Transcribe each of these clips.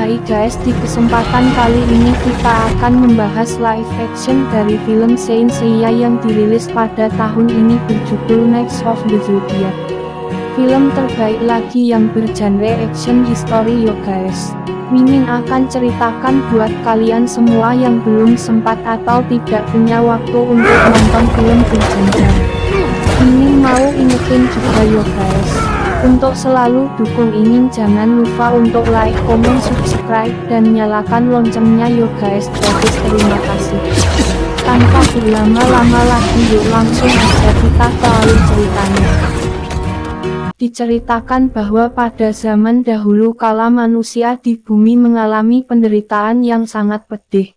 Hai guys, di kesempatan kali ini kita akan membahas live action dari film Saint Seiya yang dirilis pada tahun ini berjudul Knights of the Zodiac. Film terbaik lagi yang bergenre action history yo guys. Mimin akan ceritakan buat kalian semua yang belum sempat atau tidak punya waktu untuk nonton film berjenjang. Mimin mau ingetin juga yo guys. Untuk selalu dukung Imin, jangan lupa untuk like, komen, subscribe, dan nyalakan loncengnya yo guys. Gratis, terima kasih. Tanpa berlama-lama lagi, yuk langsung aja kita ke alur ceritanya. Diceritakan bahwa pada zaman dahulu kala manusia di bumi mengalami penderitaan yang sangat pedih.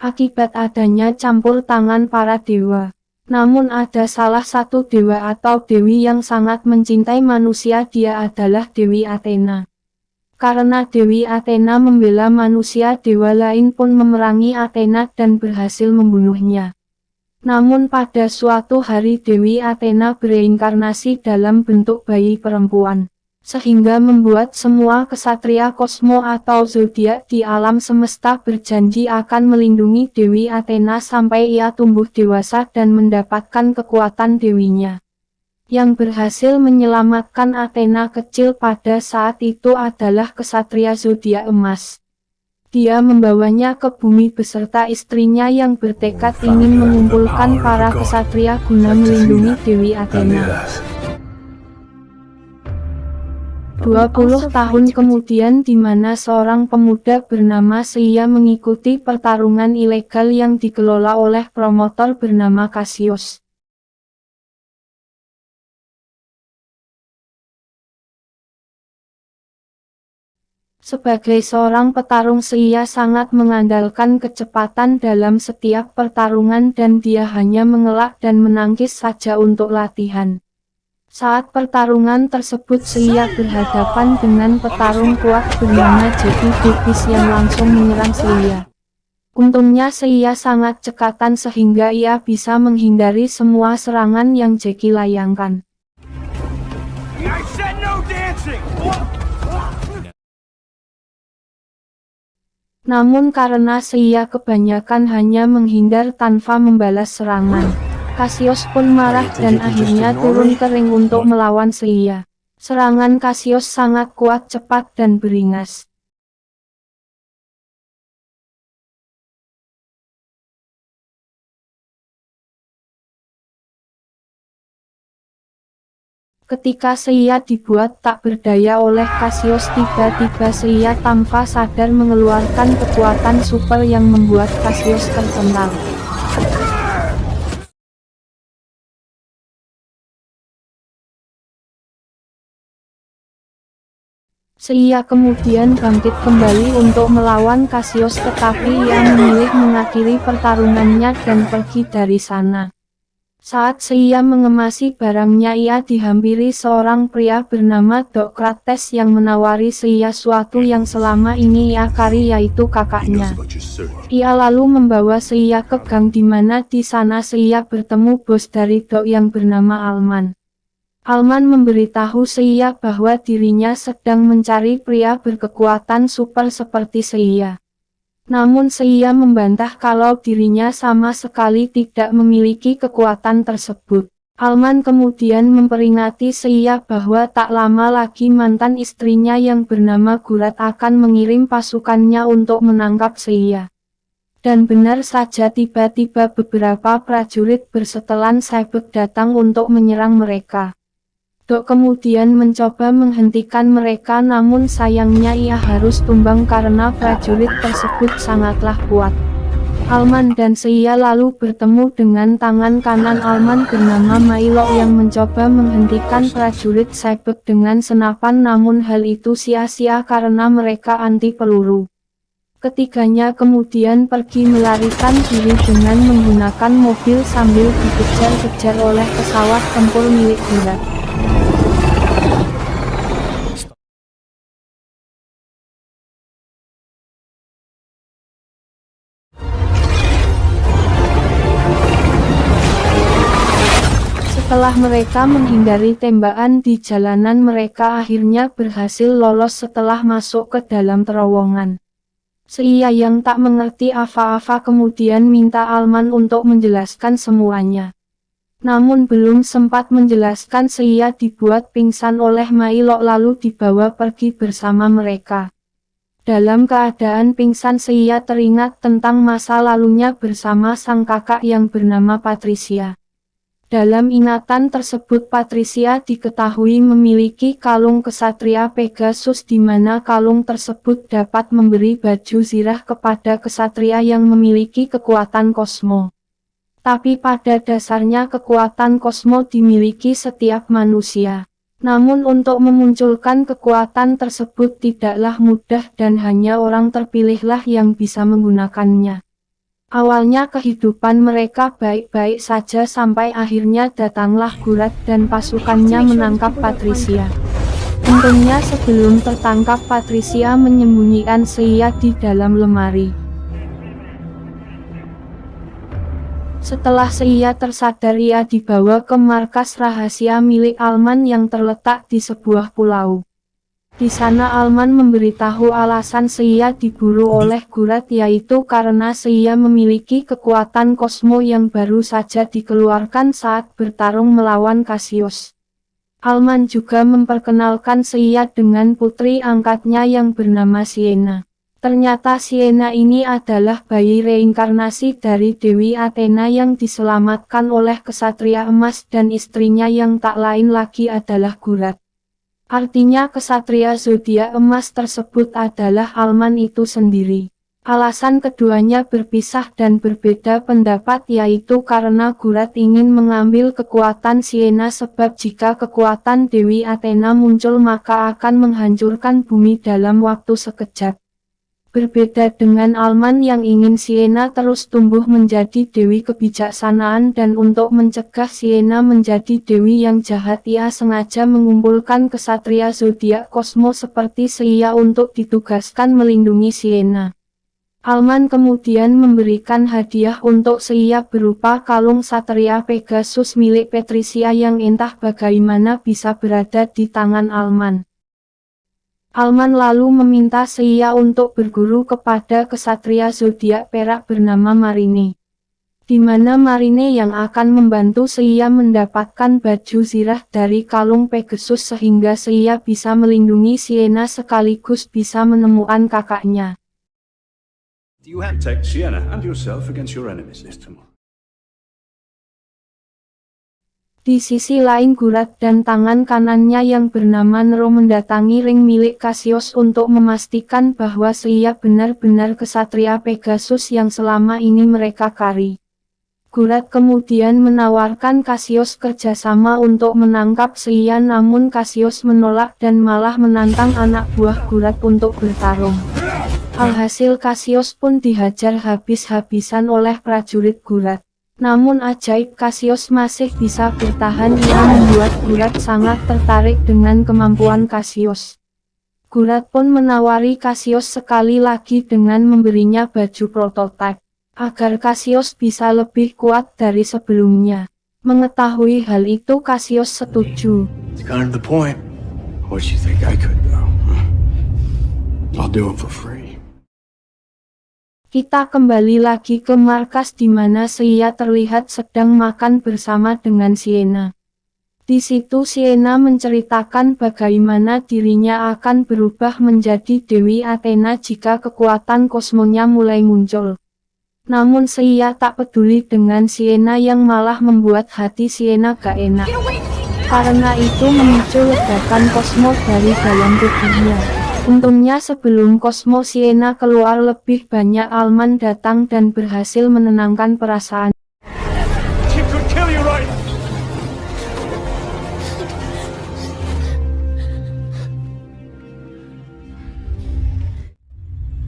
Akibat adanya campur tangan para dewa. Namun ada salah satu dewa atau dewi yang sangat mencintai manusia, dia adalah Dewi Athena. Karena Dewi Athena membela manusia, dewa lain pun memerangi Athena dan berhasil membunuhnya. Namun pada suatu hari Dewi Athena bereinkarnasi dalam bentuk bayi perempuan. Sehingga membuat semua kesatria kosmo atau zodiak di alam semesta berjanji akan melindungi Dewi Athena sampai ia tumbuh dewasa dan mendapatkan kekuatan dewinya. Yang berhasil menyelamatkan Athena kecil pada saat itu adalah kesatria zodiak emas. Dia membawanya ke bumi beserta istrinya yang bertekad ingin mengumpulkan para kesatria guna melindungi Dewi Athena. 20 tahun kemudian, di mana seorang pemuda bernama Seiya mengikuti pertarungan ilegal yang dikelola oleh promotor bernama Cassius. Sebagai seorang petarung, Seiya sangat mengandalkan kecepatan dalam setiap pertarungan dan dia hanya mengelak dan menangkis saja untuk latihan. Saat pertarungan tersebut, Seiya berhadapan dengan petarung kuat bernama Jackie Davis yang langsung menyerang Seiya. Untungnya Seiya sangat cekatan sehingga ia bisa menghindari semua serangan yang Jackie layangkan. Namun karena Seiya kebanyakan hanya menghindar tanpa membalas serangan, Cassius pun marah dan akhirnya turun ke ring untuk melawan Seiya. Serangan Cassius sangat kuat, cepat, dan beringas. Ketika Seiya dibuat tak berdaya oleh Cassius, tiba-tiba Seiya tanpa sadar mengeluarkan kekuatan super yang membuat Cassius terpental. Seiya kemudian bangkit kembali untuk melawan Cassius, tetapi ia memilih mengakhiri pertarungannya dan pergi dari sana. Saat Seiya mengemasi barangnya, ia dihampiri seorang pria bernama Dokrates yang menawari Seiya suatu yang selama ini ia cari, yaitu kakaknya. Ia lalu membawa Seiya ke gang di mana di sana Seiya bertemu bos dari Dok yang bernama Alman. Alman memberitahu Seiya bahwa dirinya sedang mencari pria berkekuatan super seperti Seiya. Namun Seiya membantah kalau dirinya sama sekali tidak memiliki kekuatan tersebut. Alman kemudian memperingati Seiya bahwa tak lama lagi mantan istrinya yang bernama Gurat akan mengirim pasukannya untuk menangkap Seiya. Dan benar saja, tiba-tiba beberapa prajurit bersetelan sabuk datang untuk menyerang mereka. Dok kemudian mencoba menghentikan mereka, namun sayangnya ia harus tumbang karena prajurit tersebut sangatlah kuat. Alman dan Seiya lalu bertemu dengan tangan kanan Alman bernama Milo yang mencoba menghentikan prajurit sabuk dengan senapan, namun hal itu sia-sia karena mereka anti peluru. Ketiganya kemudian pergi melarikan diri dengan menggunakan mobil sambil dikejar-kejar oleh pesawat tempur milik Gurat. Setelah Setelah mereka menghindari tembakan di jalanan, mereka akhirnya berhasil lolos setelah masuk ke dalam terowongan. Seiya yang tak mengerti apa-apa kemudian minta Alman untuk menjelaskan semuanya. Namun belum sempat menjelaskan Seiya dibuat pingsan oleh Mailok lalu dibawa pergi bersama mereka. Dalam keadaan pingsan Seiya teringat tentang masa lalunya bersama sang kakak yang bernama Patricia. Dalam ingatan tersebut Patricia diketahui memiliki kalung kesatria Pegasus di mana kalung tersebut dapat memberi baju zirah kepada kesatria yang memiliki kekuatan kosmo. Tapi pada dasarnya kekuatan kosmo dimiliki setiap manusia. Namun untuk memunculkan kekuatan tersebut tidaklah mudah dan hanya orang terpilihlah yang bisa menggunakannya. Awalnya kehidupan mereka baik-baik saja sampai akhirnya datanglah Gurat dan pasukannya menangkap Patricia. Untungnya sebelum tertangkap Patricia menyembunyikan Seiya di dalam lemari. Setelah Seiya tersadar ia dibawa ke markas rahasia milik Alman yang terletak di sebuah pulau. Di sana Alman memberitahu alasan Seiya diburu oleh Gurat yaitu karena Seiya memiliki kekuatan kosmo yang baru saja dikeluarkan saat bertarung melawan Cassius. Alman juga memperkenalkan Seiya dengan putri angkatnya yang bernama Sienna. Ternyata Sienna ini adalah bayi reinkarnasi dari Dewi Athena yang diselamatkan oleh Kesatria Emas dan istrinya yang tak lain lagi adalah Gurat. Artinya kesatria zodiak emas tersebut adalah Alman itu sendiri. Alasan keduanya berpisah dan berbeda pendapat yaitu karena Gurat ingin mengambil kekuatan Sienna sebab jika kekuatan Dewi Athena muncul maka akan menghancurkan bumi dalam waktu sekejap. Berbeda dengan Alman yang ingin Sienna terus tumbuh menjadi dewi kebijaksanaan dan untuk mencegah Sienna menjadi dewi yang jahat ia sengaja mengumpulkan kesatria zodiak kosmo seperti Seiya untuk ditugaskan melindungi Sienna. Alman kemudian memberikan hadiah untuk Seiya berupa kalung satria Pegasus milik Patricia yang entah bagaimana bisa berada di tangan Alman. Alman lalu meminta Seiya untuk berguru kepada kesatria zodiak perak bernama Marine. Di mana Marine yang akan membantu Seiya mendapatkan baju zirah dari kalung Pegasus sehingga Seiya bisa melindungi Sienna sekaligus bisa menemukan kakaknya. You have protect Sienna and yourself against your enemies, Istmo. Di sisi lain Gurat dan tangan kanannya yang bernama Nero mendatangi ring milik Cassius untuk memastikan bahwa Seiya benar-benar kesatria Pegasus yang selama ini mereka cari. Gurat kemudian menawarkan Cassius kerjasama untuk menangkap Seiya namun Cassius menolak dan malah menantang anak buah Gurat untuk bertarung. Alhasil Cassius pun dihajar habis-habisan oleh prajurit Gurat. Namun ajaib Cassius masih bisa bertahan ia membuat Gurat sangat tertarik dengan kemampuan Cassius. Gurat pun menawari Cassius sekali lagi dengan memberinya baju prototipe, agar Cassius bisa lebih kuat dari sebelumnya. Mengetahui hal itu Cassius setuju. It's kind of the point. What you think I could do? I'll do it for free. Kita kembali lagi ke markas di mana Seiya terlihat sedang makan bersama dengan Sienna. Di situ Sienna menceritakan bagaimana dirinya akan berubah menjadi Dewi Athena jika kekuatan kosmonya mulai muncul. Namun Seiya tak peduli dengan Sienna yang malah membuat hati Sienna gak enak. Karena itu memicu ledakan kosmo dari dalam tubuhnya. Untungnya sebelum kosmo Sienna keluar lebih banyak Alman datang dan berhasil menenangkan perasaan.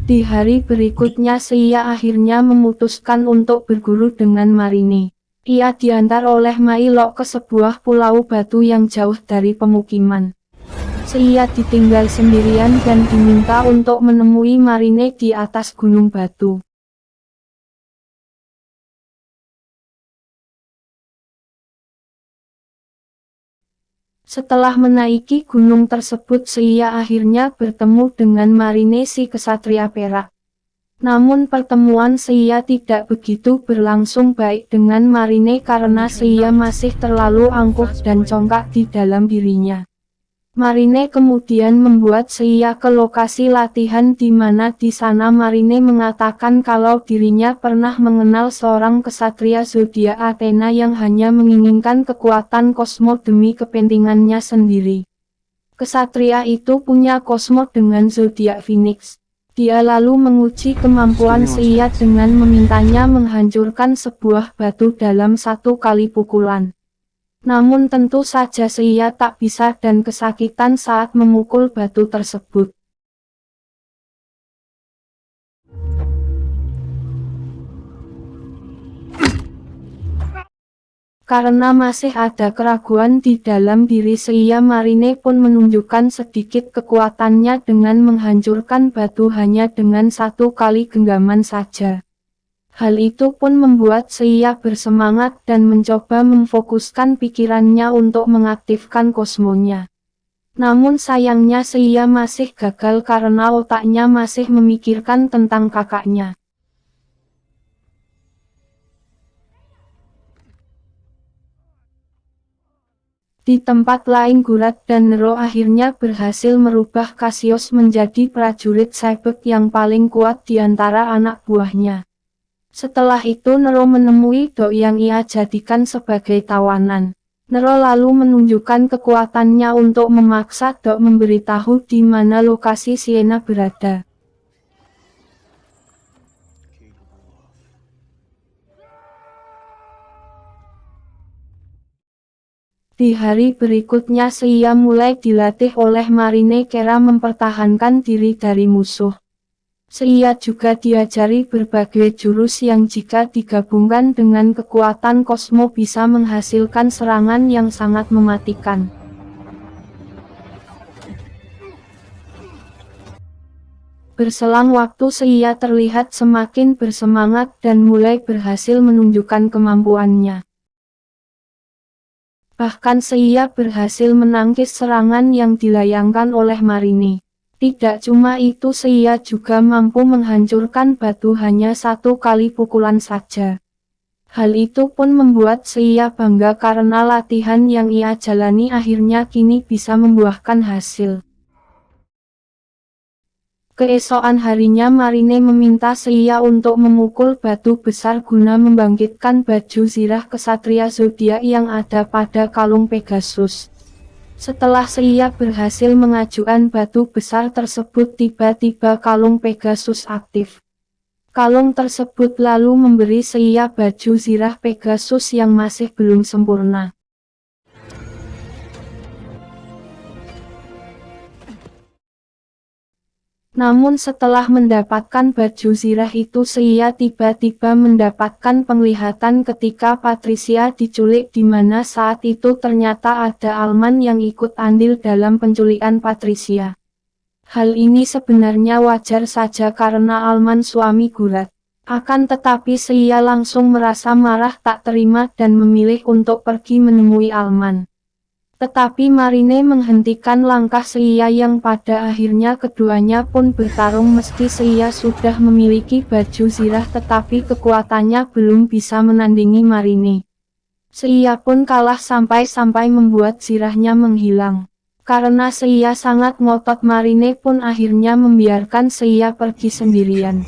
Di hari berikutnya Seiya akhirnya memutuskan untuk berguru dengan Marine. Ia diantar oleh Mailok ke sebuah pulau batu yang jauh dari pemukiman. Seiya ditinggal sendirian dan diminta untuk menemui Marine di atas gunung batu. Setelah menaiki gunung tersebut Seiya akhirnya bertemu dengan Marine si kesatria perak. Namun pertemuan Seiya tidak begitu berlangsung baik dengan Marine karena Seiya masih terlalu angkuh dan congkak di dalam dirinya. Marine kemudian membuat Seiya ke lokasi latihan di mana di sana Marine mengatakan kalau dirinya pernah mengenal seorang kesatria zodiak Athena yang hanya menginginkan kekuatan kosmo demi kepentingannya sendiri. Kesatria itu punya kosmo dengan zodiak Phoenix. Dia lalu menguji kemampuan Seiya dengan memintanya menghancurkan sebuah batu dalam 1 kali pukulan. Namun tentu saja Seiya tak bisa dan kesakitan saat memukul batu tersebut. Karena masih ada keraguan di dalam diri Seiya, Marine pun menunjukkan sedikit kekuatannya dengan menghancurkan batu hanya dengan 1 kali genggaman saja. Hal itu pun membuat Seiya bersemangat dan mencoba memfokuskan pikirannya untuk mengaktifkan kosmonya. Namun sayangnya Seiya masih gagal karena otaknya masih memikirkan tentang kakaknya. Di tempat lain Gurat dan Nero akhirnya berhasil merubah Cassius menjadi prajurit Cyberk yang paling kuat di antara anak buahnya. Setelah itu Nero menemui Dok yang ia jadikan sebagai tawanan. Nero lalu menunjukkan kekuatannya untuk memaksa Dok memberitahu di mana lokasi Sienna berada. Di hari berikutnya Seiya mulai dilatih oleh Marine Kera mempertahankan diri dari musuh. Seiya juga diajari berbagai jurus yang jika digabungkan dengan kekuatan kosmo bisa menghasilkan serangan yang sangat mematikan. Berselang waktu Seiya terlihat semakin bersemangat dan mulai berhasil menunjukkan kemampuannya. Bahkan Seiya berhasil menangkis serangan yang dilayangkan oleh Marine. Tidak cuma itu Seiya juga mampu menghancurkan batu hanya 1 kali pukulan saja. Hal itu pun membuat Seiya bangga karena latihan yang ia jalani akhirnya kini bisa membuahkan hasil. Keesokan harinya Marine meminta Seiya untuk memukul batu besar guna membangkitkan baju zirah kesatria zodiak yang ada pada kalung Pegasus. Setelah Seiya berhasil mengajukan batu besar tersebut tiba-tiba kalung Pegasus aktif. Kalung tersebut lalu memberi Seiya baju zirah Pegasus yang masih belum sempurna. Namun setelah mendapatkan baju zirah itu Seiya tiba-tiba mendapatkan penglihatan ketika Patricia diculik di mana saat itu ternyata ada Alman yang ikut andil dalam penculikan Patricia. Hal ini sebenarnya wajar saja karena Alman suami Gurat. Akan tetapi Seiya langsung merasa marah tak terima dan memilih untuk pergi menemui Alman. Tetapi Marine menghentikan langkah Seiya yang pada akhirnya keduanya pun bertarung meski Seiya sudah memiliki baju zirah tetapi kekuatannya belum bisa menandingi Marine. Seiya pun kalah sampai-sampai membuat zirahnya menghilang. Karena Seiya sangat ngotot Marine pun akhirnya membiarkan Seiya pergi sendirian.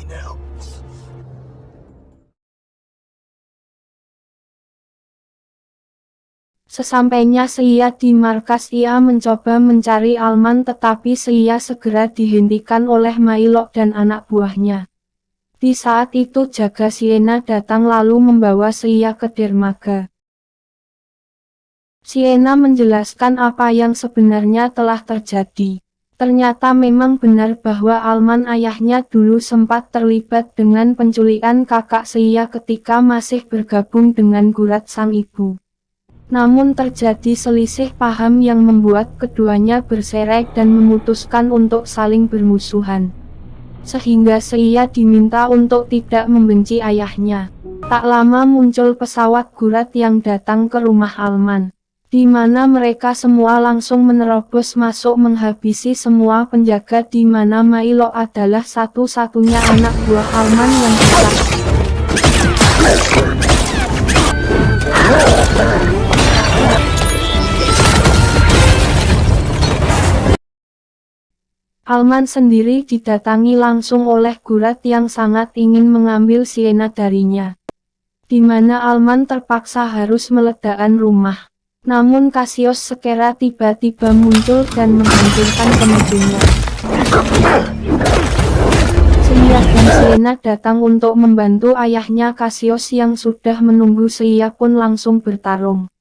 Sesampainya Seiya di markas ia mencoba mencari Alman tetapi Seiya segera dihentikan oleh Mailok dan anak buahnya. Di saat itu Jaga Sienna datang lalu membawa Seiya ke dermaga. Sienna menjelaskan apa yang sebenarnya telah terjadi. Ternyata memang benar bahwa Alman ayahnya dulu sempat terlibat dengan penculikan kakak Seiya ketika masih bergabung dengan Gurat sang ibu. Namun terjadi selisih paham yang membuat keduanya bercerai dan memutuskan untuk saling bermusuhan. Sehingga Seiya diminta untuk tidak membenci ayahnya. Tak lama muncul pesawat Gurat yang datang ke rumah Alman. di mana mereka semua langsung menerobos masuk menghabisi semua penjaga, di mana Milo adalah satu-satunya anak buah Alman yang sisa. Alman sendiri didatangi langsung oleh Gurat yang sangat ingin mengambil Sienna darinya, di mana Alman terpaksa harus meledakkan rumah. Namun Cassius sekera tiba-tiba muncul dan menghancurkan pemicunya. Seiya dan Sienna datang untuk membantu ayahnya Cassius yang sudah menunggu. Seiya pun langsung bertarung.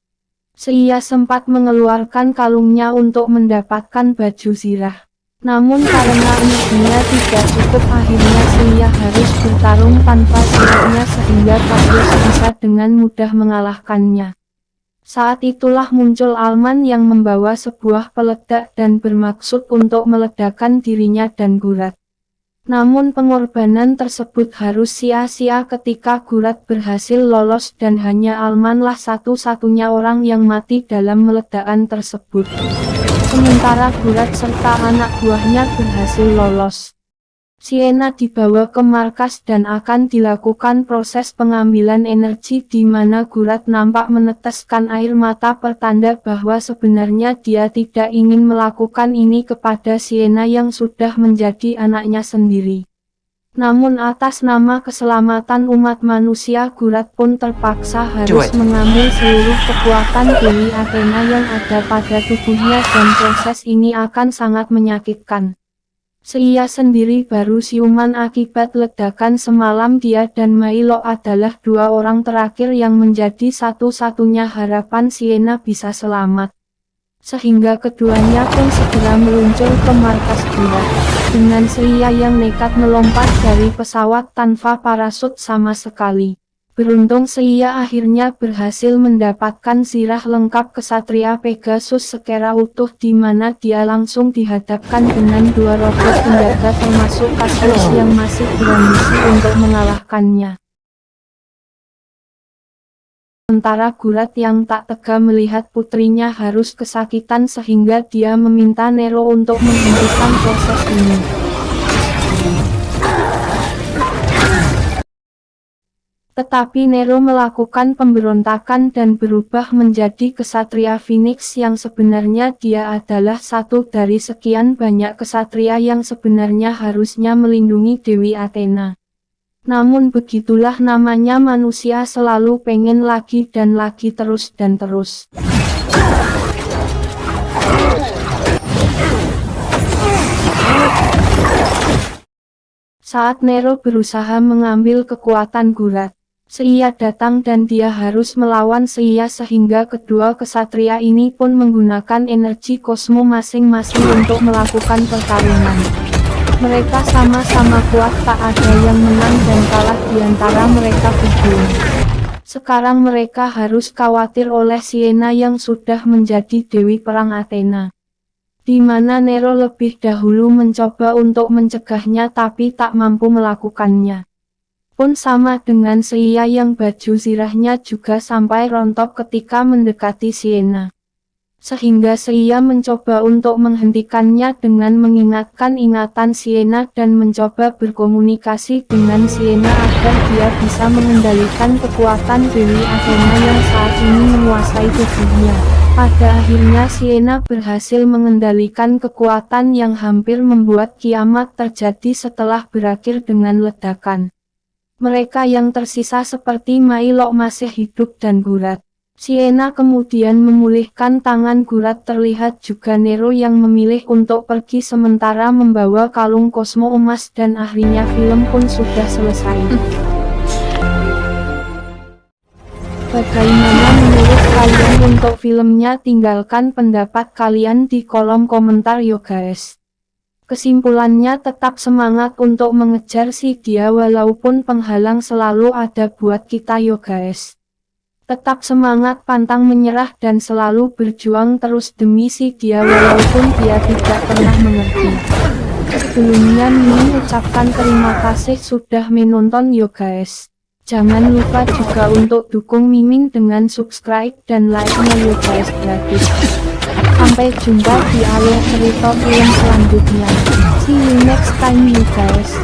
Seiya sempat mengeluarkan kalungnya untuk mendapatkan baju zirah. Namun karena energinya tidak cukup, akhirnya Seiya harus bertarung tanpa zirahnya sehingga Cassius bisa dengan mudah mengalahkannya. Saat itulah muncul Alman yang membawa sebuah peledak dan bermaksud untuk meledakkan dirinya dan Gurat. Namun pengorbanan tersebut harus sia-sia ketika Gurat berhasil lolos dan hanya Almanlah satu-satunya orang yang mati dalam meledakan tersebut. Sementara Gurat serta anak buahnya berhasil lolos. Sienna dibawa ke markas dan akan dilakukan proses pengambilan energi, di mana Gurat nampak meneteskan air mata pertanda bahwa sebenarnya dia tidak ingin melakukan ini kepada Sienna yang sudah menjadi anaknya sendiri. Namun atas nama keselamatan umat manusia, Gurat pun terpaksa harus mengambil seluruh kekuatan Dewi Athena yang ada pada tubuhnya, dan proses ini akan sangat menyakitkan. Seiya sendiri baru siuman akibat ledakan semalam. Dia dan Milo adalah dua orang terakhir yang menjadi satu-satunya harapan Sienna bisa selamat. Sehingga keduanya pun segera meluncur ke markas Gurat, dengan Seiya yang nekat melompat dari pesawat tanpa parasut sama sekali. Beruntung Seiya akhirnya berhasil mendapatkan zirah lengkap kesatria Pegasus sekera utuh, di mana dia langsung dihadapkan dengan dua robot penjaga termasuk Cassius yang masih berambisi untuk mengalahkannya. Sementara Gurat yang tak tega melihat putrinya harus kesakitan sehingga dia meminta Nero untuk menghentikan proses ini. Tetapi Nero melakukan pemberontakan dan berubah menjadi kesatria Phoenix yang sebenarnya dia adalah satu dari sekian banyak kesatria yang sebenarnya harusnya melindungi Dewi Athena. Namun begitulah namanya manusia, selalu pengen lagi dan lagi, terus dan terus. Saat Nero berusaha mengambil kekuatan Gurat, Seiya datang dan dia harus melawan Seiya, sehingga kedua kesatria ini pun menggunakan energi kosmo masing-masing untuk melakukan pertarungan. Mereka sama-sama kuat, tak ada yang menang dan kalah di antara mereka berdua. Sekarang mereka harus khawatir oleh Sienna yang sudah menjadi Dewi Perang Athena, di mana Nero lebih dahulu mencoba untuk mencegahnya tapi tak mampu melakukannya. Pun sama dengan Seiya yang baju zirahnya juga sampai rontok ketika mendekati Sienna. Sehingga Seiya mencoba untuk menghentikannya dengan mengingatkan ingatan Sienna dan mencoba berkomunikasi dengan Sienna agar dia bisa mengendalikan kekuatan Dewi Athena yang saat ini menguasai tubuhnya. Pada akhirnya Sienna berhasil mengendalikan kekuatan yang hampir membuat kiamat terjadi setelah berakhir dengan ledakan. Mereka yang tersisa seperti Milo masih hidup dan Gurat. Sienna kemudian memulihkan tangan Gurat. Terlihat juga Nero yang memilih untuk pergi sementara membawa kalung kosmo emas, dan akhirnya film pun sudah selesai. Bagaimana menurut kalian untuk filmnya? Tinggalkan pendapat kalian di kolom komentar yo guys. Kesimpulannya, tetap semangat untuk mengejar si dia walaupun penghalang selalu ada buat kita yo guys. Tetap semangat, pantang menyerah dan selalu berjuang terus demi si dia walaupun dia tidak pernah mengerti. Sebelumnya Mimin ucapkan terima kasih sudah menonton yo guys. Jangan lupa juga untuk dukung Mimin dengan subscribe dan like-nya ya guys, gratis. Sampai jumpa di alur cerita film selanjutnya. See you next time you guys.